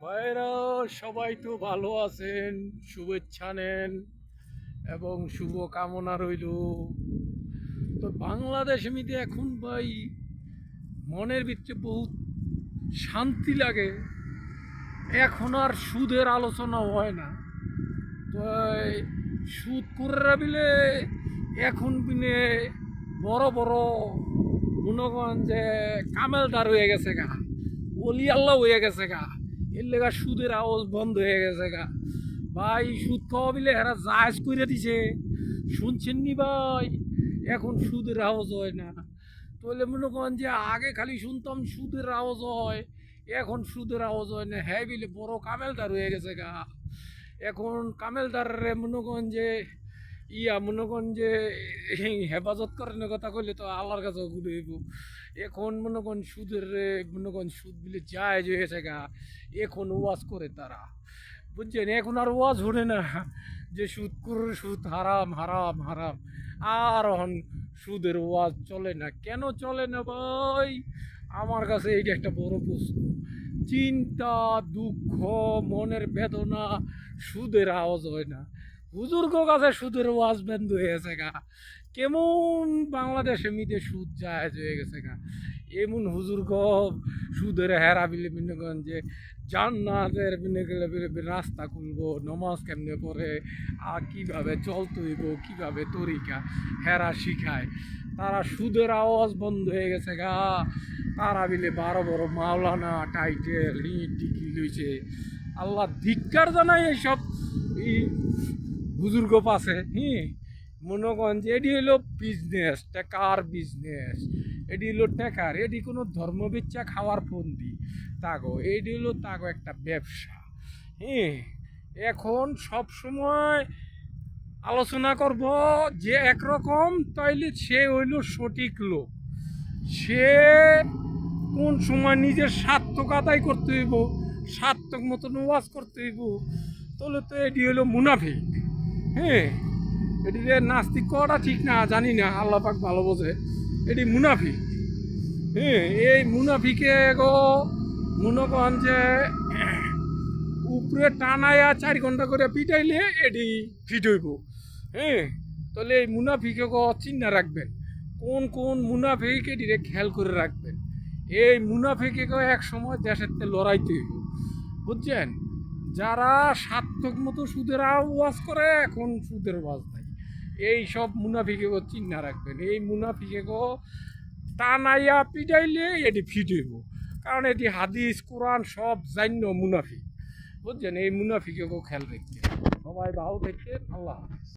ভাইরা সবাই তো ভালো আছেন, শুভেচ্ছা নেন এবং শুভ কামনা রইল। তো বাংলাদেশ এমনিতে এখন ভাই মনের ভিতরে বহুত শান্তি লাগে। এখন আর সুদের আলোচনা হয় না। তো এই সুদ করে বিলে এখন বিনে বড় বড় মনে করেন যে কামেলদার হয়ে গেছে গা, অলি আল্লাহ হয়ে গেছে গা। এর লেগা সুদের আওয়াজ বন্ধ হয়ে গেছে গা। ভাই সুদ খাওয়া বিলে এরা জায়েজ করে দিছে, শুনছেন নি ভাই? এখন সুদের আওয়াজ হয় না। তাহলে মনে করেন যে আগে খালি শুনতাম সুদের আওয়াজ হয়, এখন সুদের আওয়াজ হয় না। হ্যাঁ বিলে বড় কামেলদার হয়ে গেছে গা। এখন কামেলদাররে মনে করেন যে মনে করেন যে হেফাজত করার কথা কইলে তো আল্লাহর কাছে ঘুরেইব। এখন মনে করেন সুদের মনে করেন সুদ বিলে যায় হয়ে গেছে গা। এখন ওয়াজ করে তারা, বুঝছেন? এখন আর ওয়াজ হরে না যে সুদ করে সুদ হারাম হারাম হারাম। আর এখন সুদের ওয়াজ চলে না। কেন চলে না ভাই? আমার কাছে এইটা একটা বড় প্রশ্ন। চিন্তা, দুঃখ, মনের বেদনা, সুদের আওয়াজ হয় না। হুজুরগো কাছে সুদের ওয়াজ বন্ধ হয়ে গেছে গা। কেমন বাংলাদেশে মিতে সুদ জায়েজ হয়ে গেছে গা। এমন হুজুরগ সুদের হেরা বিলে মনে করেন যে জান্নাতের বিনে গেলে রাস্তা খুলবো, নমাজ কেমনে পড়ে, আর কীভাবে চলতে হইব, কীভাবে তরিকা হেরা শিখায়। তারা সুদের আওয়াজ বন্ধ হয়ে গেছে গা। তারা বিলে বড় বড় মাওলানা টাইটেল ডিগ্রি লইছে। আল্লাহ ধিক্কার জানাই এইসব এই বুজুর্গ পাশে। মনে করেন যে এটি হলো বিজনেস, টেকার বিজনেস। এটি হলো টেকার, এটি কোনো ধর্মবিচ্ছা খাওয়ার পন্থী তাগো। এটি হলো তাগো একটা ব্যবসা। এখন সব সময় আলোচনা করব যে একরকম, তাইলে সে হইল সঠিক লোক। সে কোন সময় নিজের সার্থক আদায় করতে হইব, সার্থক মতন ওয়াজ করতে হইব, তাহলে তো এটি হলো মুনাফিক। এটি যে নাস্তিক করাটা ঠিক না জানি না, আল্লাহ পাক ভালো বোঝে। এটি মুনাফিক। এই মুনাফিকে গো মনে করেন যে উপরে টানায়া 4 ঘন্টা করে পিটাইলে এটি ফিট হইব। তাহলে এই মুনাফিকে গো চিন্তা রাখবেন, কোন কোন মুনাফিক এটিরে খেয়াল করে রাখবেন। এই মুনাফিকে গো এক সময় দেশের লড়াইতে হইব, বুঝছেন? যারা সার্থক মতো সুদের ওয়াজ করে, এখন সুদের ওয়াজ নাই। এই সব মুনাফিকে গো চিন্তা রাখবেন। এই মুনাফিকে গো টানাইয়া পিটাইলে এটি ফিট হইব। কারণ এটি হাদিস কোরআন সব জান্য মুনাফিক, বুঝছেন? এই মুনাফিকে গো খেয়াল রাখতে। সবাই ভালো থাকতেন। আল্লাহ হাফেজ।